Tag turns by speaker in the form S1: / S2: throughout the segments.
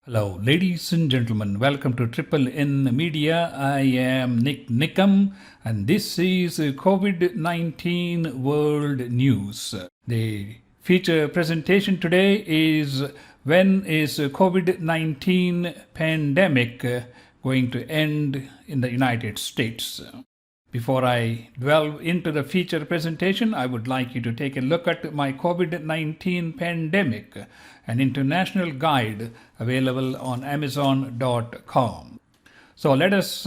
S1: Hello, ladies and gentlemen. Welcome to Triple N Media. I am NIK NIKAM, and this is COVID 19 World News. The feature presentation today is when is COVID 19 pandemic going to end in the United States? Before I delve into the feature presentation, I would like you to take a look at my COVID-19 pandemic, an international guide available on Amazon.com. So let us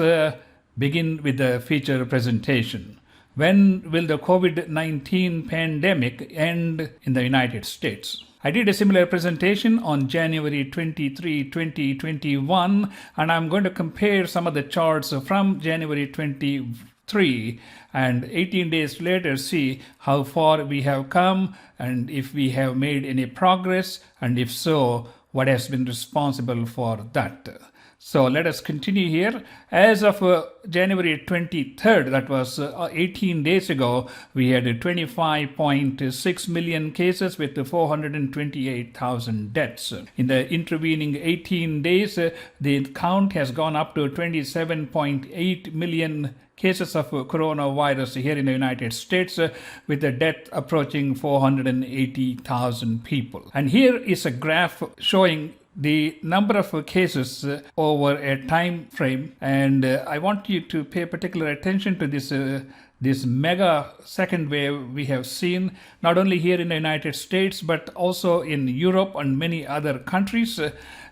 S1: begin with the feature presentation. When will the COVID-19 pandemic end in the United States? I did a similar presentation on January 23, 2021, and I'm going to compare some of the charts from January 23 and 18 days later see how far we have come and if we have made any progress, and if so, what has been responsible for that. So let us continue here. As of January 23rd, that was 18 days ago, we had 25.6 million cases with 428,000 deaths. In the intervening 18 days, the count has gone up to 27.8 million cases of coronavirus here in the United States, with the death approaching 480,000 people. And here is a graph showing the number of cases over a time frame, and I want you to pay particular attention to this mega second wave we have seen, not only here in the United States but also in Europe and many other countries.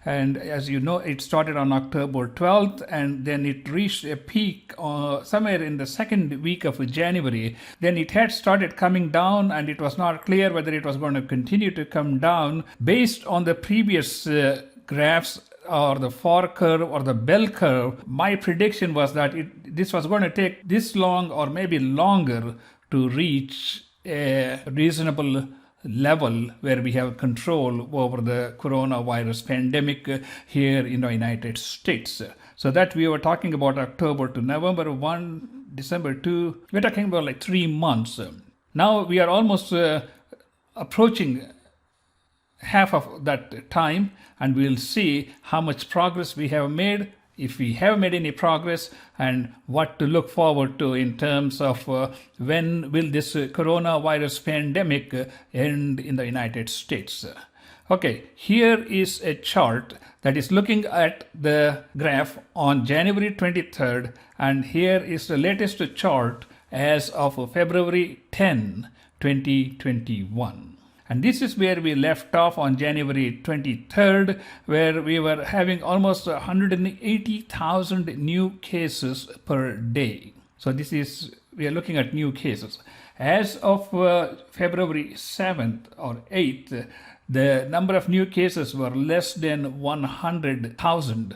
S1: And as you know, it started on October 12th, and then it reached a peak somewhere in the second week of January. Then it had started coming down, and it was not clear whether it was going to continue to come down. Based on the previous graphs or the FOR curve or the bell curve, my prediction was that this was going to take this long or maybe longer to reach a reasonable level where we have control over the coronavirus pandemic here in the United States. So that we were talking about October to November 1, December 2, we're talking about like 3 months. Now we are almost approaching half of that time, and we'll see how much progress we have made, if we have made any progress, and what to look forward to in terms of when will this coronavirus pandemic end in the United States. Okay, here is a chart that is looking at the graph on January 23rd, and here is the latest chart as of February 10, 2021. And this is where we left off on January 23rd, where we were having almost 180,000 new cases per day. So we are looking at new cases. As of February 7th or 8th, the number of new cases were less than 100,000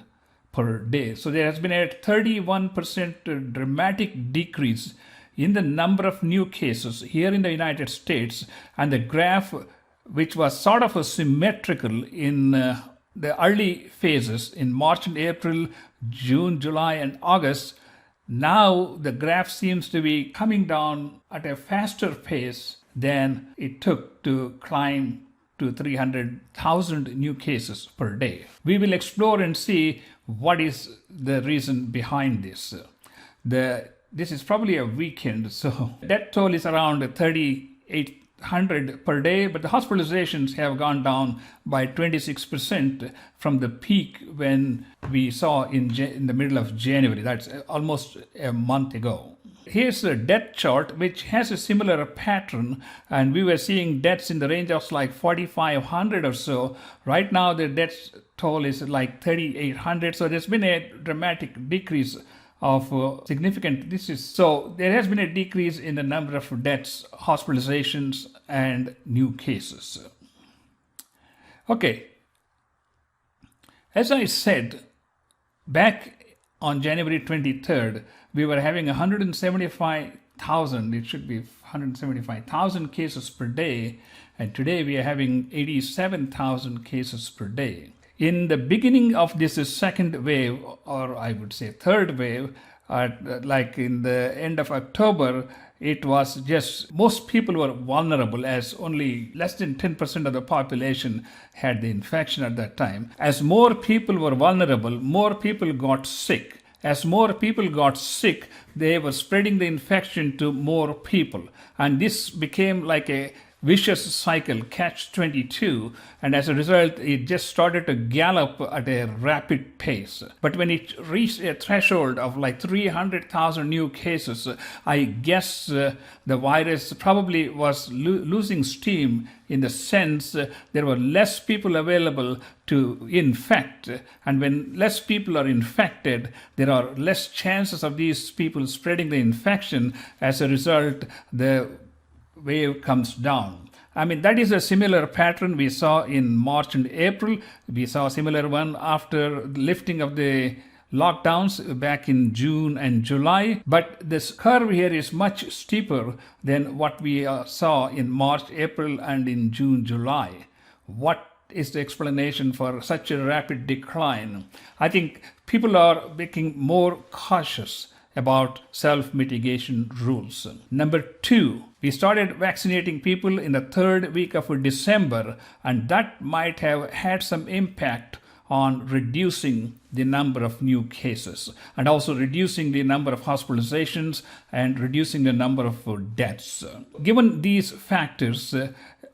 S1: per day. So there has been a 31% dramatic decrease in the number of new cases here in the United States, and the graph, which was sort of symmetrical in the early phases in March and April, June, July, and August, now the graph seems to be coming down at a faster pace than it took to climb to 300,000 new cases per day. We will explore and see what is the reason behind this. This is probably a weekend, so death toll is around 3,800 per day, but the hospitalizations have gone down by 26% from the peak when we saw in the middle of January. That's almost a month ago. Here's a death chart which has a similar pattern, and we were seeing deaths in the range of like 4,500 or so. Right now the death toll is like 3,800, so there's been a dramatic decrease of significant. So there has been a decrease in the number of deaths, hospitalizations, and new cases. Okay, as I said, back on January 23rd, we were having 175,000, it should be 175,000 cases per day, and today we are having 87,000 cases per day. In the beginning of this second wave, or I would say third wave, like in the end of October, it was just most people were vulnerable, as only less than 10% of the population had the infection at that time. As more people were vulnerable, more people got sick. As more people got sick, they were spreading the infection to more people. And this became like a vicious cycle, catch-22, and as a result, it just started to gallop at a rapid pace. But when it reached a threshold of like 300,000 new cases, I guess the virus probably was losing steam, in the sense there were less people available to infect. And when less people are infected, there are less chances of these people spreading the infection. As a result, the wave comes down. I mean, that is a similar pattern we saw in March and April. We saw a similar one after lifting of the lockdowns back in June and July. But this curve here is much steeper than what we saw in March, April, and in June, July. What is the explanation for such a rapid decline? I think people are becoming more cautious about self-mitigation rules. Number 2, we started vaccinating people in the 3rd week of December, and that might have had some impact on reducing the number of new cases and also reducing the number of hospitalizations and reducing the number of deaths. Given these factors,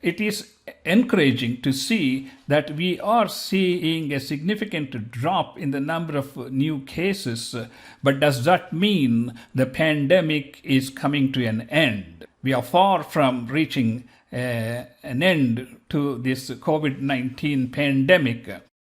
S1: it is encouraging to see that we are seeing a significant drop in the number of new cases. But does that mean the pandemic is coming to an end? We are far from reaching an end to this COVID-19 pandemic.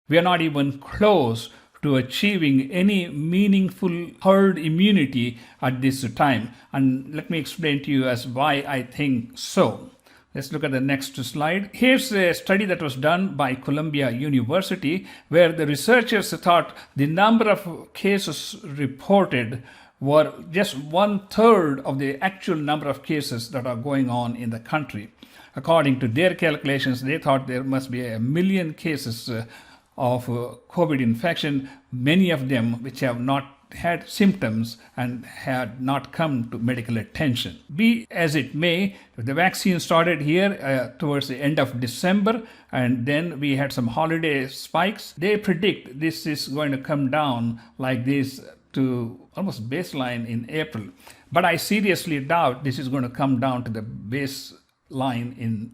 S1: We are not even close to achieving any meaningful herd immunity at this time. And let me explain to you as why I think so. Let's look at the next slide. Here's a study that was done by Columbia University, where the researchers thought the number of cases reported were just 1/3 of the actual number of cases that are going on in the country. According to their calculations, they thought there must be 1 million cases of COVID infection, many of them which have not had symptoms and had not come to medical attention. Be as it may, the vaccine started here towards the end of December, and then we had some holiday spikes. They predict this is going to come down like this to almost baseline in April. But I seriously doubt this is going to come down to the baseline in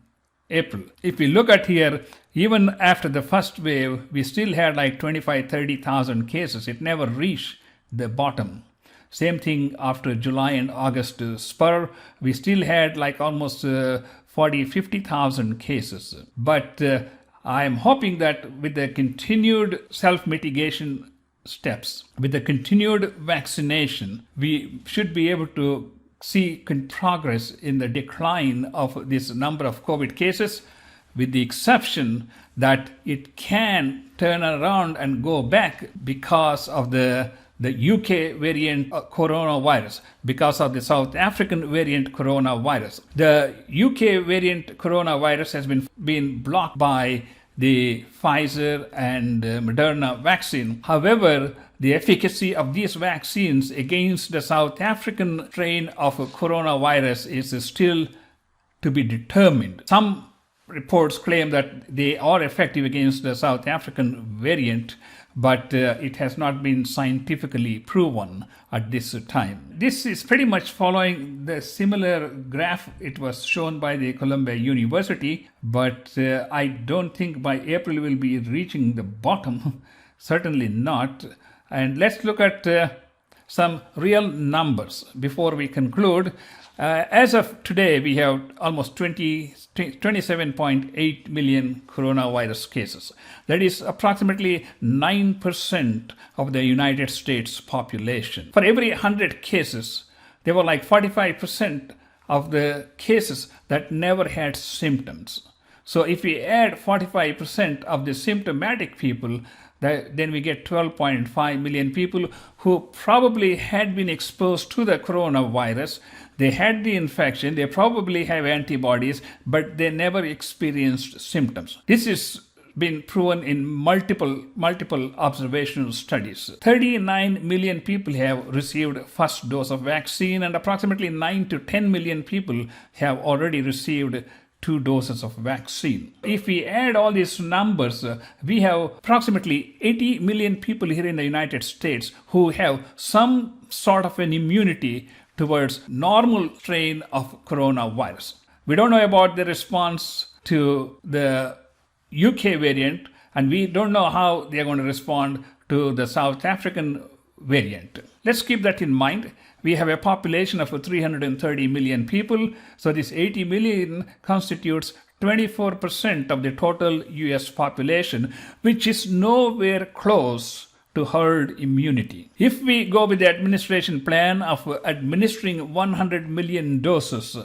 S1: April. If we look at here, even after the first wave, we still had like 25,000-30,000 cases. It never reached the bottom. Same thing after July and August spur, we still had like almost 40,000-50,000 cases. But I am hoping that with the continued self-mitigation steps, with the continued vaccination, we should be able to see progress in the decline of this number of COVID cases, with the exception that it can turn around and go back because of the UK variant coronavirus, because of the South African variant coronavirus. The UK variant coronavirus has been blocked by the Pfizer and Moderna vaccine. However, the efficacy of these vaccines against the South African strain of coronavirus is still to be determined. Some reports claim that they are effective against the South African variant, but it has not been scientifically proven at this time. This is pretty much following the similar graph it was shown by the Columbia University, but I don't think by April we'll be reaching the bottom. Certainly not. And let's look at some real numbers before we conclude. As of today, we have almost 27.8 million coronavirus cases. That is approximately 9% of the United States population. For every 100 cases, there were like 45% of the cases that never had symptoms. So if we add 45% of the symptomatic people, then we get 12.5 million people who probably had been exposed to the coronavirus. They had the infection, they probably have antibodies, but they never experienced symptoms. This is been proven in multiple observational studies. 39 million people have received first dose of vaccine, and approximately 9 to 10 million people have already received 2 doses of vaccine. If we add all these numbers, we have approximately 80 million people here in the United States who have some sort of an immunity towards normal strain of coronavirus. We don't know about the response to the UK variant, and we don't know how they are going to respond to the South African variant. Let's keep that in mind. We have a population of 330 million people, so this 80 million constitutes 24% of the total US population, which is nowhere close to herd immunity. If we go with the administration plan of administering 100 million doses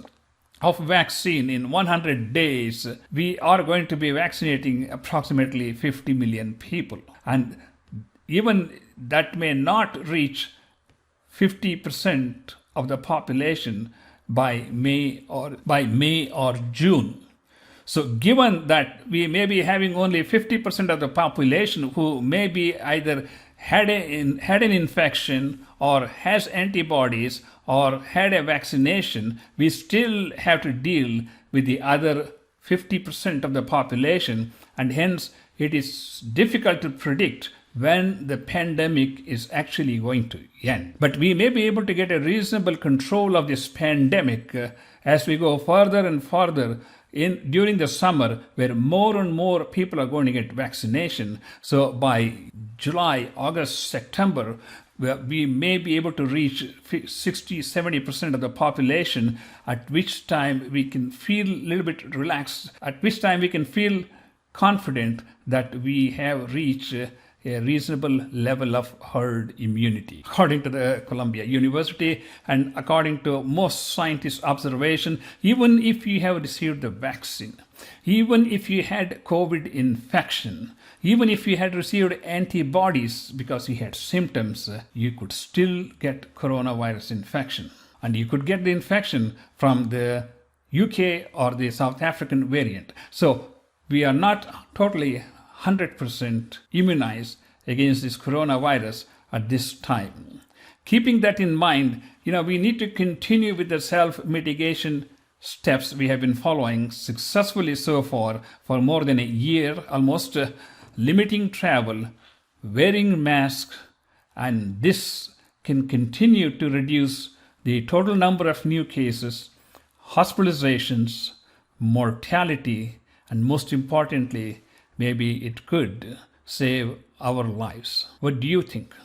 S1: of vaccine in 100 days, we are going to be vaccinating approximately 50 million people. And even that may not reach 50% of the population by May or June. So given that we may be having only 50% of the population who may be either had an infection or has antibodies or had a vaccination, we still have to deal with the other 50% of the population, and hence it is difficult to predict when the pandemic is actually going to end. But we may be able to get a reasonable control of this pandemic as we go further and further during the summer, where more and more people are going to get vaccination. So by July, August, September, we may be able to reach 60-70% of the population, at which time we can feel a little bit relaxed, at which time we can feel confident that we have reached a reasonable level of herd immunity. According to the Columbia University and according to most scientists' observation, even if you have received the vaccine, even if you had COVID infection, even if you had received antibodies because you had symptoms, you could still get coronavirus infection. And you could get the infection from the UK or the South African variant. So we are not totally 100% immunized against this coronavirus at this time. Keeping that in mind, we need to continue with the self-mitigation steps we have been following successfully so far for more than a year, almost limiting travel, wearing masks, and this can continue to reduce the total number of new cases, hospitalizations, mortality, and most importantly, maybe it could save our lives. What do you think?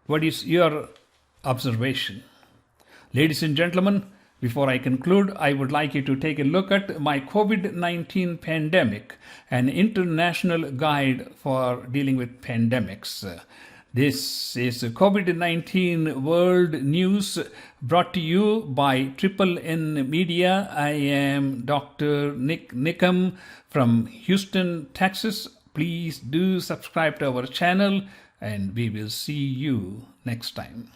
S1: What is your observation? Ladies and gentlemen, before I conclude, I would like you to take a look at my COVID-19 pandemic, an international guide for dealing with pandemics. This is COVID-19 World News brought to you by Triple N Media. I am Dr. NIK NIKAM from Houston, Texas. Please do subscribe to our channel, and we will see you next time.